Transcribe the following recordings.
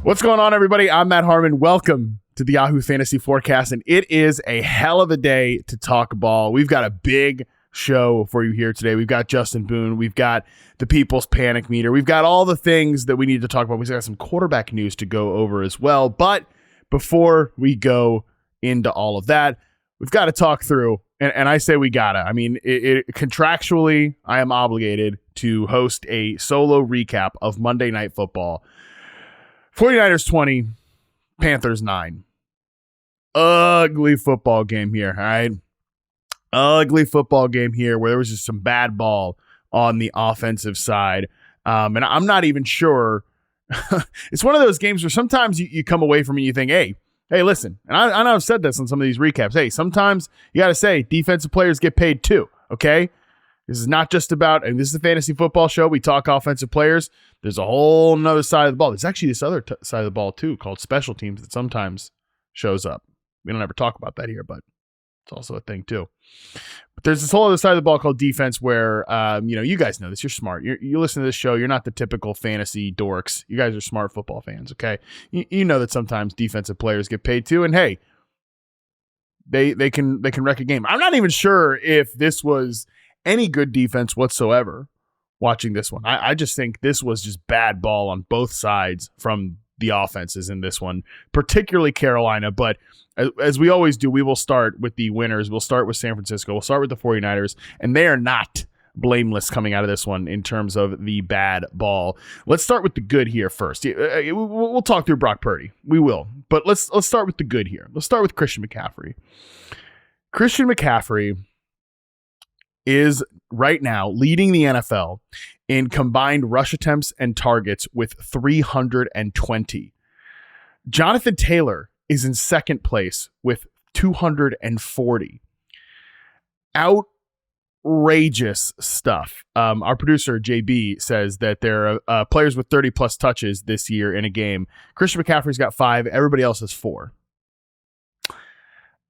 What's going on, everybody? I'm Matt Harmon. Welcome to the Yahoo Fantasy Forecast, and it is a hell of a day to talk ball. We've got a big show for you here today. We've got Justin Boone. We've got the People's Panic Meter. We've got all the things that we need to talk about. We've got some quarterback news to go over as well. But before we go into all of that, we've got to talk through, and I say we gotta. I mean, contractually, I am obligated to host a solo recap of Monday Night Football. 49ers 20, Panthers 9. Ugly football game here, all right? Ugly football game here where there was just some bad ball on the offensive side. And I'm not even sure. It's one of those games where sometimes you come away from it and you think, hey, listen. And I know I've said this on some of these recaps. Hey, sometimes you got to say defensive players get paid too, okay? This is not just about, and this is a fantasy football show. We talk offensive players. There's a whole nother side of the ball. There's actually this other side of the ball too called special teams that sometimes shows up. We don't ever talk about that here, but it's also a thing too. But there's this whole other side of the ball called defense where, you guys know this. You're smart. You listen to this show. You're not the typical fantasy dorks. You guys are smart football fans, okay? You know that sometimes defensive players get paid too, and hey, they can wreck a game. I'm not even sure if this was any good defense whatsoever watching this one. I just think this was just bad ball on both sides from the offenses in this one, particularly Carolina. But as we always do, we will start with the winners. We'll start with San Francisco. We'll start with the 49ers, and they are not blameless coming out of this one in terms of the bad ball. Let's start with the good here first. We'll talk through Brock Purdy. We will. But let's start with the good here. Let's start with Christian McCaffrey. Christian McCaffrey is right now leading the NFL in combined rush attempts and targets with 320. Jonathan Taylor is in second place with 240. Outrageous stuff. Our producer, JB, says that there are players with 30-plus touches this year in a game. Christian McCaffrey's got 5. Everybody else has 4.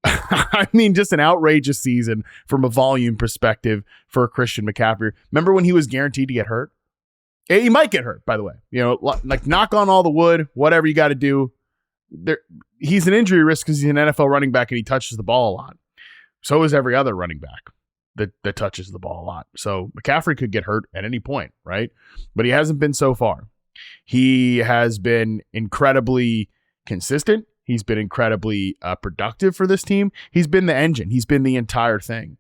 I mean, just an outrageous season from a volume perspective for Christian McCaffrey. Remember when he was guaranteed to get hurt? He might get hurt, by the way. Like knock on all the wood, whatever you got to do. He's an injury risk because he's an NFL running back and he touches the ball a lot. So is every other running back that touches the ball a lot. So McCaffrey could get hurt at any point, right? But he hasn't been so far. He has been incredibly consistent. He's been incredibly productive for this team. He's been the engine. He's been the entire thing.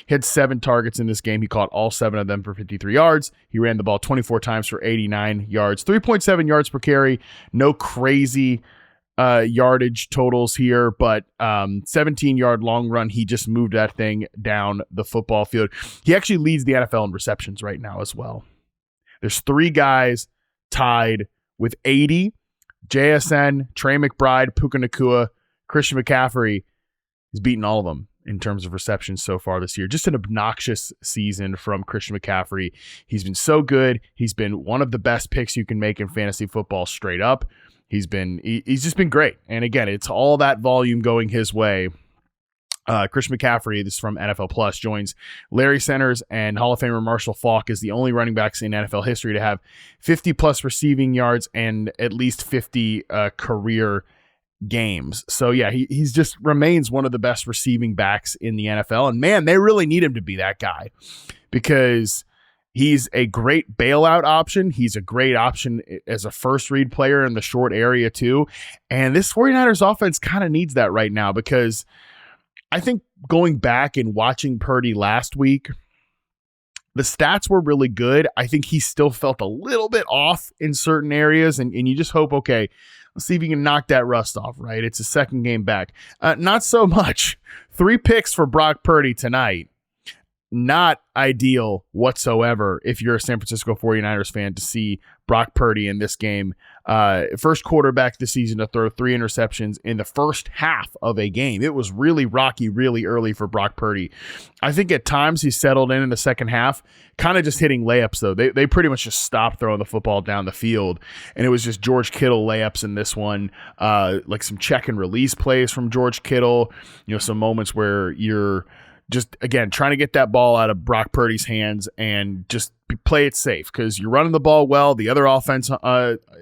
He had 7 targets in this game. He caught all 7 of them for 53 yards. He ran the ball 24 times for 89 yards, 3.7 yards per carry. No crazy yardage totals here, but 17-yard long run. He just moved that thing down the football field. He actually leads the NFL in receptions right now as well. There's 3 guys tied with 80. JSN, Trey McBride, Puka Nacua, Christian McCaffrey is beating all of them in terms of receptions so far this year. Just an obnoxious season from Christian McCaffrey. He's been so good. He's been one of the best picks you can make in fantasy football straight up. He's just been great. And again, it's all that volume going his way. Christian McCaffrey, this is from NFL Plus, joins Larry Centers and Hall of Famer Marshall Faulk as the only running backs in NFL history to have 50-plus receiving yards and at least 50 career games. So, yeah, he's just remains one of the best receiving backs in the NFL. And, man, they really need him to be that guy because he's a great bailout option. He's a great option as a first-read player in the short area, too. And this 49ers offense kind of needs that right now because I think going back and watching Purdy last week, the stats were really good. I think he still felt a little bit off in certain areas, and you just hope, okay, let's see if you can knock that rust off, right? It's a second game back. Not so much. 3 picks for Brock Purdy tonight. Not ideal whatsoever if you're a San Francisco 49ers fan to see Brock Purdy in this game. First quarterback this season to throw 3 interceptions in the first half of a game. It was really rocky really early for Brock Purdy. I think at times he settled in the second half, kind of just hitting layups, though. They pretty much just stopped throwing the football down the field, and it was just George Kittle layups in this one, like some check and release plays from George Kittle, some moments where you're just, again, trying to get that ball out of Brock Purdy's hands and just play it safe, because you're running the ball well. The other offense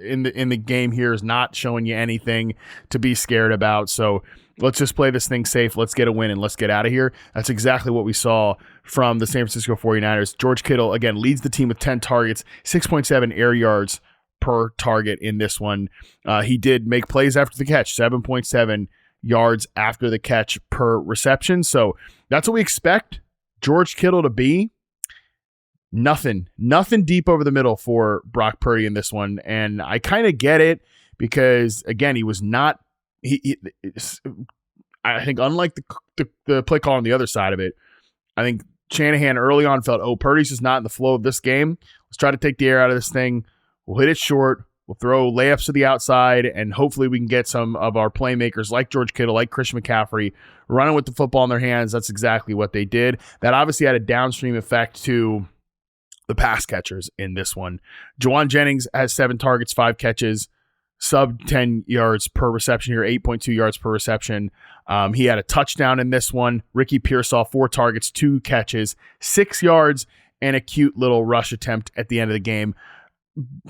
in the game here is not showing you anything to be scared about. So let's just play this thing safe. Let's get a win and let's get out of here. That's exactly what we saw from the San Francisco 49ers. George Kittle, again, leads the team with 10 targets, 6.7 air yards per target in this one. He did make plays after the catch, 7.7 yards after the catch per reception. So that's what we expect George Kittle to be. Nothing deep over the middle for Brock Purdy in this one. And I kind of get it, because, again, he was not, I think, unlike the play call on the other side of it, I think Shanahan early on felt, Purdy's just not in the flow of this game. Let's try to take the air out of this thing. We'll hit it short. We'll throw layups to the outside, and hopefully we can get some of our playmakers like George Kittle, like Christian McCaffrey, running with the football in their hands. That's exactly what they did. That obviously had a downstream effect to the pass catchers in this one. Juwan Jennings has 7 targets, 5 catches, sub 10 yards per reception here, 8.2 yards per reception. He had a touchdown in this one. Ricky Pearsall, 4 targets, 2 catches, 6 yards, and a cute little rush attempt at the end of the game.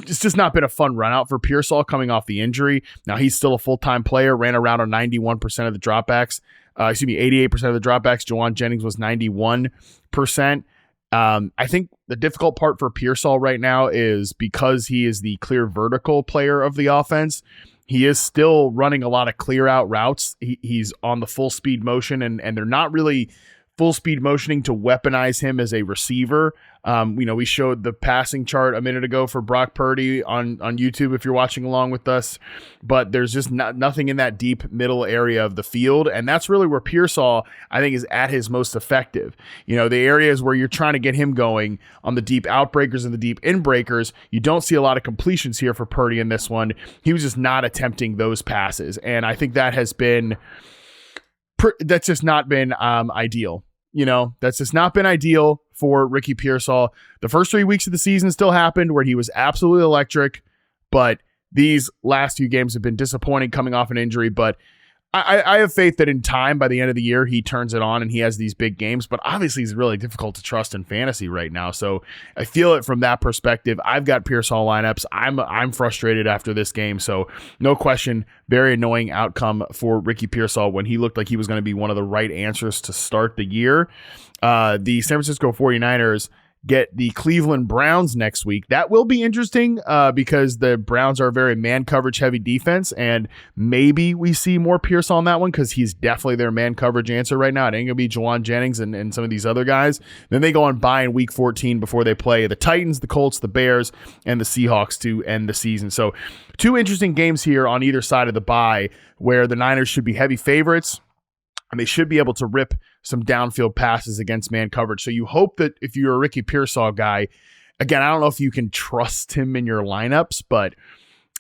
It's just not been a fun run out for Pearsall coming off the injury. Now, he's still a full-time player, ran around on 91% of the dropbacks. 88% of the dropbacks. Juwan Jennings was 91%. I think the difficult part for Pearsall right now is because he is the clear vertical player of the offense, he is still running a lot of clear out routes. He's on the full speed motion, and they're not really full speed motioning to weaponize him as a receiver. We showed the passing chart a minute ago for Brock Purdy on YouTube if you're watching along with us, but there's just nothing in that deep middle area of the field. And that's really where Pearsall, I think, is at his most effective. The areas where you're trying to get him going on the deep outbreakers and the deep inbreakers, you don't see a lot of completions here for Purdy in this one. He was just not attempting those passes. And I think that has been, that's just not been ideal. That's just not been ideal for Ricky Pearsall. The first 3 weeks of the season still happened where he was absolutely electric, but these last few games have been disappointing coming off an injury. But I have faith that in time, by the end of the year, he turns it on and he has these big games. But obviously, he's really difficult to trust in fantasy right now. So I feel it from that perspective. I've got Pearsall lineups. I'm frustrated after this game. So no question, very annoying outcome for Ricky Pearsall when he looked like he was going to be one of the right answers to start the year. The San Francisco 49ers get the Cleveland Browns next week. That will be interesting because the Browns are a very man coverage heavy defense, and maybe we see more Pearsall on that one because he's definitely their man coverage answer right now. It ain't going to be Juwan Jennings and some of these other guys. Then they go on bye in week 14 before they play the Titans, the Colts, the Bears, and the Seahawks to end the season. So 2 interesting games here on either side of the bye where the Niners should be heavy favorites, and they should be able to rip some downfield passes against man coverage. So you hope that if you're a Ricky Pearsall guy, again, I don't know if you can trust him in your lineups, but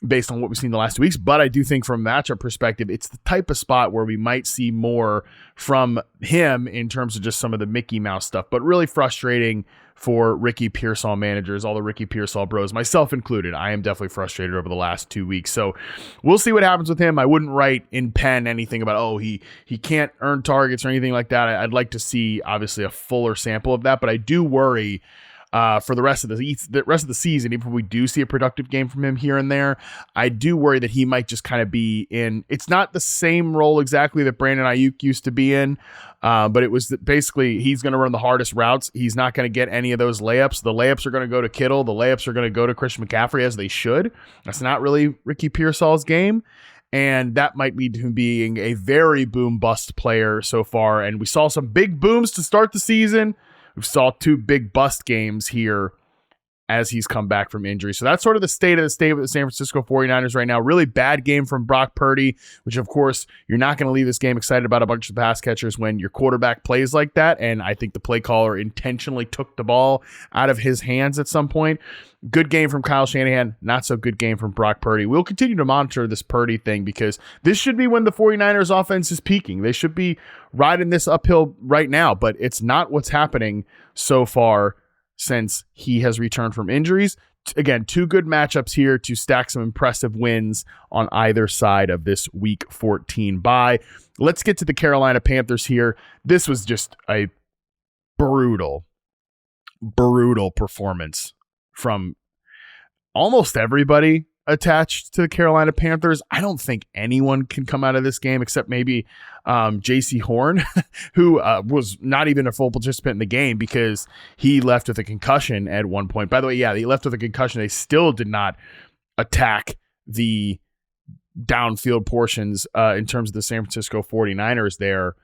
based on what we've seen the last 2 weeks, but I do think from a matchup perspective, it's the type of spot where we might see more from him in terms of just some of the Mickey Mouse stuff, but really frustrating for Ricky Pearsall managers, all the Ricky Pearsall bros, myself included. I am definitely frustrated over the last 2 weeks. So we'll see what happens with him. I wouldn't write in pen anything about, he can't earn targets or anything like that. I'd like to see, obviously, a fuller sample of that, but I do worry for the rest of the season, even if we do see a productive game from him here and there, I do worry that he might just kind of be in. It's not the same role exactly that Brandon Ayuk used to be in, but it was basically he's going to run the hardest routes. He's not going to get any of those layups. The layups are going to go to Kittle. The layups are going to go to Christian McCaffrey, as they should. That's not really Ricky Pearsall's game. And that might lead to him being a very boom-bust player so far. And we saw some big booms to start the season. We saw 2 big bust games here as he's come back from injury. So that's sort of the state of the San Francisco 49ers right now. Really bad game from Brock Purdy, which, of course, you're not going to leave this game excited about a bunch of pass catchers when your quarterback plays like that. And I think the play caller intentionally took the ball out of his hands at some point. Good game from Kyle Shanahan. Not so good game from Brock Purdy. We'll continue to monitor this Purdy thing because this should be when the 49ers offense is peaking. They should be riding this uphill right now, but it's not what's happening so far since he has returned from injuries. Again, 2 good matchups here to stack some impressive wins on either side of this week 14 bye. Let's get to the Carolina Panthers here. This was just a brutal performance from almost everybody attached to the Carolina Panthers. I don't think anyone can come out of this game except maybe J.C. Horn, who was not even a full participant in the game because he left with a concussion at one point. By the way, he left with a concussion. They still did not attack the downfield portions in terms of the San Francisco 49ers there.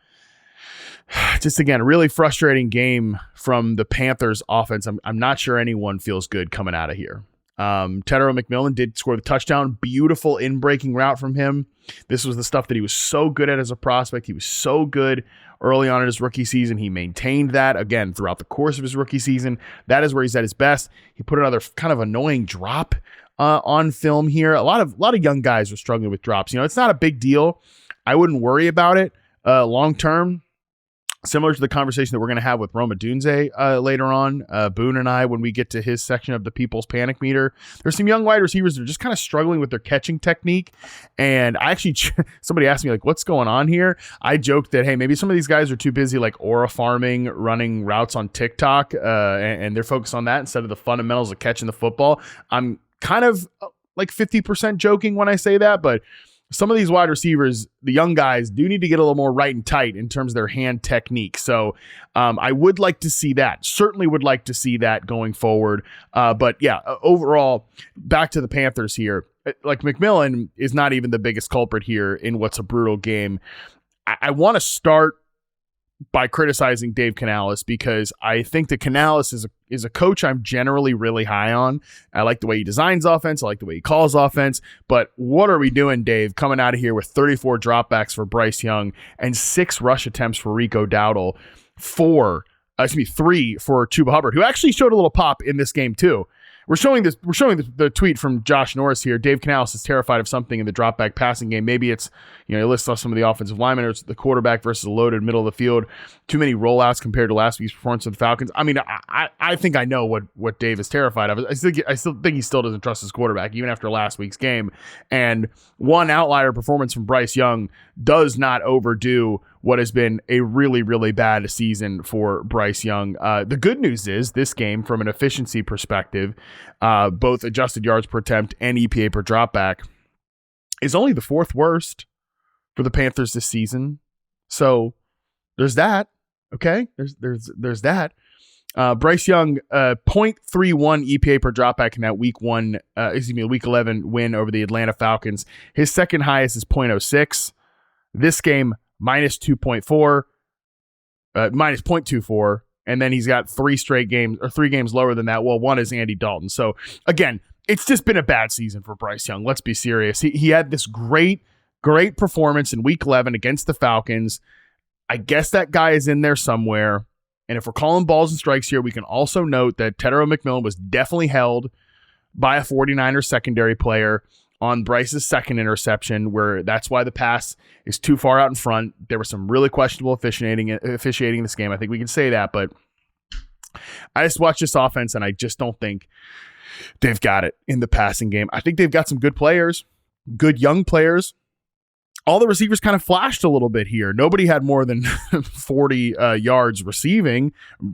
Just, again, a really frustrating game from the Panthers offense. I'm not sure anyone feels good coming out of here. Tedero McMillan did score the touchdown. Beautiful in-breaking route from him. This was the stuff that he was so good at as a prospect. He was so good early on in his rookie season. He maintained that, again, throughout the course of his rookie season. That is where he's at his best. He put another kind of annoying drop on film here. A lot of young guys are struggling with drops. It's not a big deal. I wouldn't worry about it long-term. Similar to the conversation that we're going to have with Roma Dunze later on, Boone and I, when we get to his section of the People's Panic Meter, there's some young wide receivers that are just kind of struggling with their catching technique. And I actually, somebody asked me, like, what's going on here? I joked that, hey, maybe some of these guys are too busy, like, aura farming, running routes on TikTok, and they're focused on that instead of the fundamentals of catching the football. I'm kind of like 50% joking when I say that, but some of these wide receivers, the young guys, do need to get a little more right and tight in terms of their hand technique. So I would like to see that. Certainly would like to see that going forward. But yeah, overall, back to the Panthers here. Like, McMillan is not even the biggest culprit here in what's a brutal game. I want to start by criticizing Dave Canales because I think that Canales is a coach I'm generally really high on. I like the way he designs offense. I like the way he calls offense. But what are we doing, Dave, coming out of here with 34 dropbacks for Bryce Young and 6 rush attempts for Rico Dowdle, 3 for Chuba Hubbard, who actually showed a little pop in this game too. We're showing the tweet from Josh Norris here. Dave Canales is terrified of something in the drop back passing game. Maybe it's, he lists off some of the offensive linemen, or it's the quarterback versus a loaded middle of the field. Too many rollouts compared to last week's performance of the Falcons. I mean, I think I know what Dave is terrified of. I still think he still doesn't trust his quarterback, even after last week's game. And one outlier performance from Bryce Young does not overdo what has been a really, really bad season for Bryce Young. The good news is this game, from an efficiency perspective, both adjusted yards per attempt and EPA per dropback, is only the 4th worst for the Panthers this season. So there's that. Okay, there's that. Bryce Young, 0.31 EPA per dropback in that week 11 win over the Atlanta Falcons. His second highest is 0.06. This game, minus 2.4, minus 0.24. And then he's got 3 games lower than that. Well, one is Andy Dalton. So again, it's just been a bad season for Bryce Young. Let's be serious. He had this great performance in week 11 against the Falcons. I guess that guy is in there somewhere. And if we're calling balls and strikes here, we can also note that Tedero McMillan was definitely held by a 49ers secondary player on Bryce's second interception, where that's why the pass is too far out in front. There was some really questionable officiating in this game. I think we can say that, but I just watched this offense and I just don't think they've got it in the passing game. I think they've got some good players, good young players. All the receivers kind of flashed a little bit here. Nobody had more than 40 yards receiving.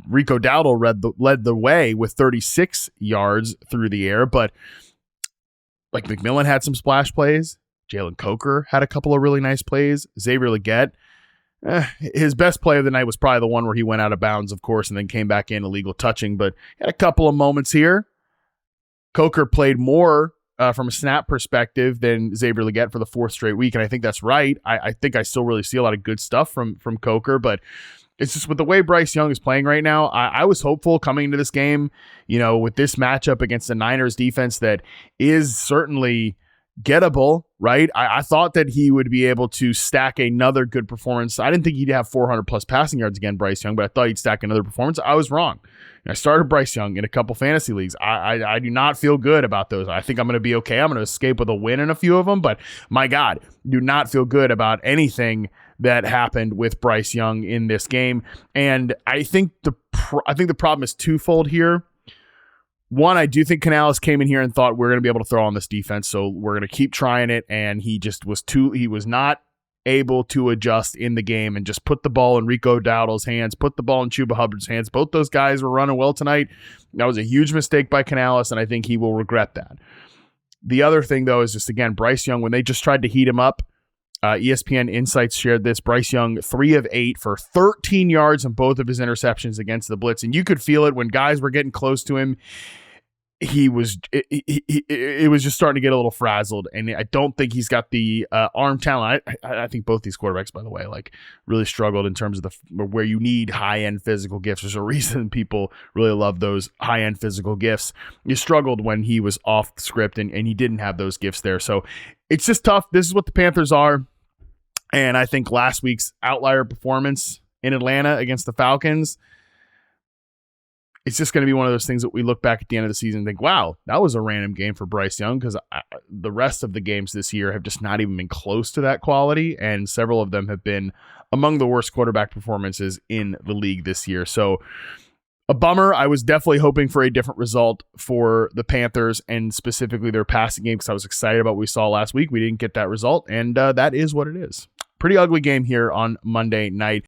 Rico Dowdle led the way with 36 yards through the air, but like, McMillan had some splash plays. Jalen Coker had a couple of really nice plays. Xavier Legette, his best play of the night was probably the one where he went out of bounds, of course, and then came back in illegal touching, but had a couple of moments here. Coker played more from a snap perspective than Xavier Legette for the 4th straight week, and I think that's right. I think I still really see a lot of good stuff from Coker, but it's just with the way Bryce Young is playing right now, I was hopeful coming into this game, with this matchup against the Niners defense that is certainly gettable, right? I thought that he would be able to stack another good performance. I didn't think he'd have 400 plus passing yards again, Bryce Young, but I thought he'd stack another performance. I was wrong. I started Bryce Young in a couple fantasy leagues. I do not feel good about those. I think I'm going to be okay. I'm going to escape with a win in a few of them, but my God, do not feel good about anything that happened with Bryce Young in this game. And I think the problem is twofold here. One, I do think Canales came in here and thought we're going to be able to throw on this defense, so we're going to keep trying it. And he just was he was not able to adjust in the game and just put the ball in Rico Dowdle's hands, put the ball in Chuba Hubbard's hands. Both those guys were running well tonight. That was a huge mistake by Canales, and I think he will regret that. The other thing, though, is just, again, Bryce Young, when they just tried to heat him up, ESPN Insights shared this. Bryce Young, 3 of 8 for 13 yards on both of his interceptions against the blitz. And you could feel it when guys were getting close to him. It was just starting to get a little frazzled, and I don't think he's got the arm talent. I think both these quarterbacks, by the way, like really struggled in terms of where you need high-end physical gifts. There's a reason people really love those high-end physical gifts. You struggled when he was off the script, and he didn't have those gifts there. So it's just tough. This is what the Panthers are, and I think last week's outlier performance in Atlanta against the Falcons, it's just going to be one of those things that we look back at the end of the season and think, wow, that was a random game for Bryce Young, because the rest of the games this year have just not even been close to that quality, and several of them have been among the worst quarterback performances in the league this year. So a bummer. I was definitely hoping for a different result for the Panthers, and specifically their passing game, because I was excited about what we saw last week. We didn't get that result, and that is what it is. Pretty ugly game here on Monday night.